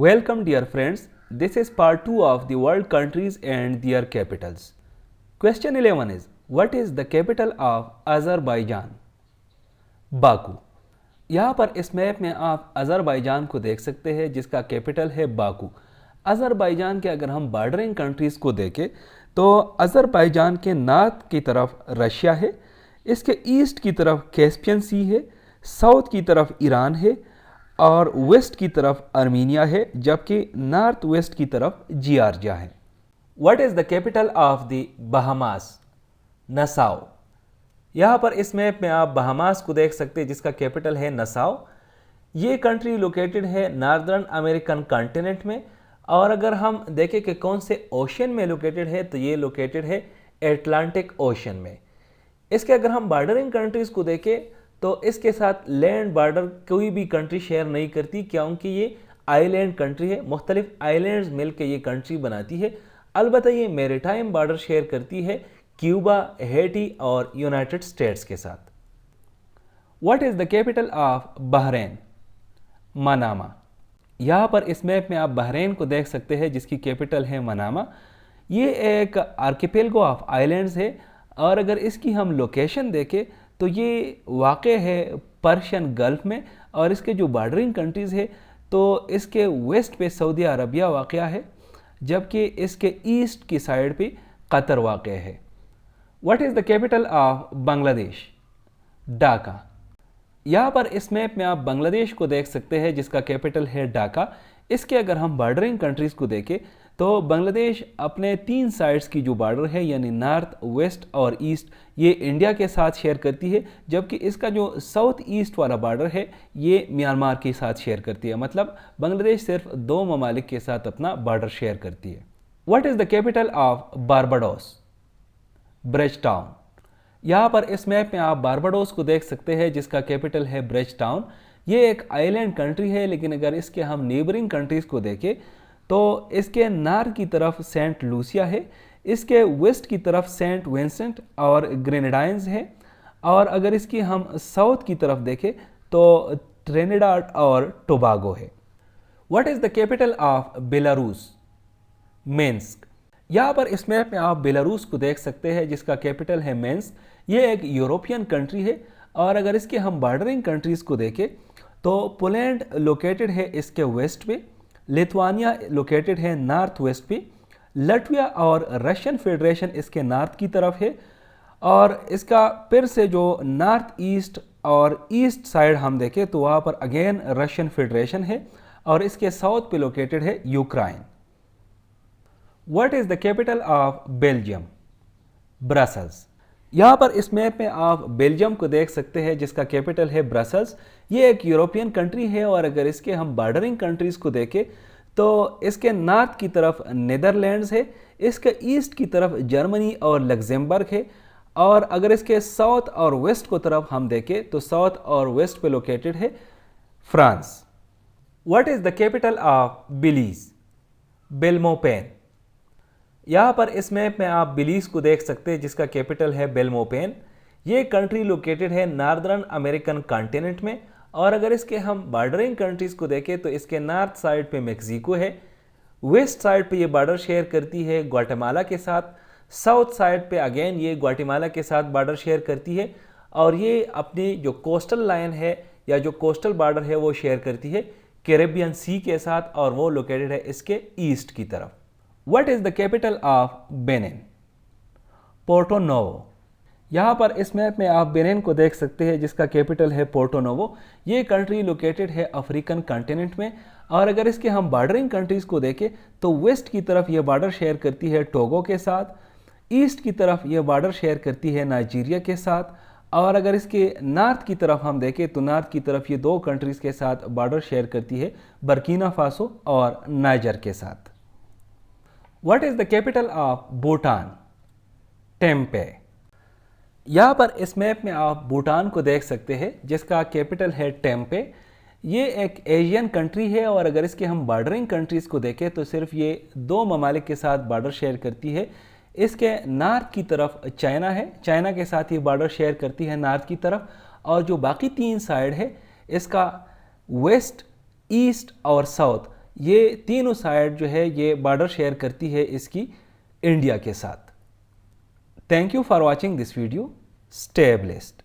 Welcome dear friends, this is part 2 of the world countries and their capitals. Question 11 is, what is the capital of Azerbaijan? Baku. यहाँ पर इस map में आप Azerbaijan को देख सकते हैं जिसका कैपिटल है बाकू। अज़रबैजान के अगर हम बॉर्डरिंग कंट्रीज़ को देखें तो अज़रबैजान के नॉर्थ की तरफ रशिया है, इसके ईस्ट की तरफ कैस्पियन सी है, साउथ की तरफ ईरान है और वेस्ट की तरफ आर्मीनिया है, जबकि नॉर्थ वेस्ट की तरफ जॉर्जिया है। What is the capital of the Bahamas? Nassau. यहाँ पर इस मैप में आप बहामास को देख सकते हैं जिसका कैपिटल है नसाओ। ये कंट्री लोकेटेड है नॉर्दर्न अमेरिकन कॉन्टिनेंट में, और अगर हम देखें कि कौन से ओशन में लोकेटेड है तो ये लोकेटेड है एटलांटिक ओशन में। इसके अगर हम बॉर्डरिंग कंट्रीज़ को देखें तो इसके साथ लैंड बॉर्डर कोई भी कंट्री शेयर नहीं करती, क्योंकि ये आइलैंड कंट्री है, मुख्तलिफ आइलैंड्स मिलकर ये कंट्री बनाती है। अलबत्ता ये मैरीटाइम बॉर्डर शेयर करती है क्यूबा, हैटी और यूनाइटेड स्टेट्स के साथ। What is the capital of Bahrain? Manama. यहाँ पर इस मैप में आप बहरीन को देख सकते हैं जिसकी कैपिटल है मनामा। ये एक आर्किपेलगो ऑफ आइलैंड्स है, और अगर इसकी हम लोकेशन देखें तो ये वाक़े है पर्शियन गल्फ़ में, और इसके जो बॉर्डरिंग कंट्रीज़ है तो इसके वेस्ट पे सऊदी अरबिया वाक़या है, जबकि इसके ईस्ट की साइड पे कतर वाक़या है। What is the capital of Bangladesh? Dhaka. यहाँ पर इस मैप में आप बांग्लादेश को देख सकते हैं जिसका कैपिटल है ढाका। इसके अगर हम बॉर्डरिंग कंट्रीज़ को देखें तो बांग्लादेश अपने 3 साइड्स की जो बॉर्डर है यानी नॉर्थ, वेस्ट और ईस्ट, ये इंडिया के साथ शेयर करती है, जबकि इसका जो साउथ ईस्ट वाला बॉर्डर है ये म्यांमार के साथ शेयर करती है। मतलब बांग्लादेश सिर्फ 2 ममालिक के साथ अपना बॉर्डर शेयर करती है। What is the capital of Barbados? Bridge town. यहाँ पर इस मैप में आप बारबाडोस को देख सकते हैं जिसका कैपिटल है ब्रिज टाउन। ये एक आइलैंड कंट्री है, लेकिन अगर इसके हम नेबरिंग कंट्रीज़ को देखें तो इसके नॉर्थ की तरफ सेंट लूसिया है, इसके वेस्ट की तरफ सेंट विंसेंट और ग्रेनेडाइंस है, और अगर इसकी हम साउथ की तरफ देखें तो ट्रिनिडाड और टोबागो है। What is the capital of Belarus? Minsk. यहाँ पर इस मैप में आप बेलारूस को देख सकते हैं जिसका कैपिटल है मिन्स्क। ये एक यूरोपियन कंट्री है, और अगर इसके हम बॉर्डरिंग कंट्रीज़ को देखें तो पोलैंड लोकेटेड है इसके वेस्ट पे, लिथुआनिया लोकेटेड है नॉर्थ वेस्ट पे, लटविया और रशियन फेडरेशन इसके नॉर्थ की तरफ है, और इसका फिर से जो नॉर्थ ईस्ट और ईस्ट साइड हम देखें तो वहाँ पर अगेन रशियन फेडरेशन है, और इसके साउथ पे लोकेटेड है Ukraine. What is the capital of Belgium? Brussels. यहाँ पर इस मैप में आप बेल्जियम को देख सकते हैं जिसका कैपिटल है ब्रसल्स। ये एक यूरोपियन कंट्री है, और अगर इसके हम बॉर्डरिंग कंट्रीज़ को देखें तो इसके नॉर्थ की तरफ नीदरलैंड्स है, इसके ईस्ट की तरफ जर्मनी और लग्जमबर्ग है, और अगर इसके साउथ और वेस्ट को तरफ हम देखें तो साउथ और वेस्ट पे लोकेटेड है France. What is the capital of Belize? Belmopan. यहाँ पर इस मैप में आप बिलीज़ को देख सकते हैं जिसका कैपिटल है बेल्मोपेन। ये कंट्री लोकेटेड है नॉर्दर्न अमेरिकन कॉन्टिनेंट में, और अगर इसके हम बॉर्डरिंग कंट्रीज़ को देखें तो इसके नॉर्थ साइड पे मेक्सिको है, वेस्ट साइड पे ये बॉर्डर शेयर करती है ग्वाटेमाला के साथ, साउथ साइड पे अगेन ये ग्वाटेमाला के साथ बॉर्डर शेयर करती है, और ये अपनी जो कोस्टल लाइन है या जो कोस्टल बॉर्डर है वो शेयर करती है कैरेबियन सी के साथ, और वो लोकेटेड है इसके ईस्ट की तरफ। What is the capital of Benin? Porto Novo. यहाँ पर इस मैप में आप बेनिन को देख सकते हैं जिसका कैपिटल है पोर्टो नोवो। ये कंट्री लोकेटेड है अफ्रीकन कॉन्टिनेंट में, और अगर इसके हम बॉर्डरिंग कंट्रीज़ को देखें तो वेस्ट की तरफ ये बॉर्डर शेयर करती है टोगो के साथ, ईस्ट की तरफ ये बॉर्डर शेयर करती है नाइजीरिया के साथ, और अगर इसके नॉर्थ की तरफ हम देखें तो नॉर्थ की तरफ ये 2 कंट्रीज़ के साथ बॉर्डर शेयर करती है बर्किना फासो और नाइजर के साथ। What is the capital of Bhutan? Thimphu. यहाँ पर इस मैप में आप भूटान को देख सकते हैं जिसका कैपिटल है टेम्पे। ये एक एशियन कंट्री है, और अगर इसके हम बॉर्डरिंग कंट्रीज़ को देखें तो सिर्फ ये 2 ममालिक के साथ बॉर्डर शेयर करती है। इसके नॉर्थ की तरफ चाइना है, चाइना के साथ ये बॉर्डर शेयर करती है नॉर्थ की तरफ, और जो बाकी 3 साइड है इसका वेस्ट, ईस्ट और साउथ یہ تینوں سائڈ جو ہے یہ بارڈر شیئر کرتی ہے اس کی انڈیا کے ساتھ. Thank you for watching this video. Stay blessed.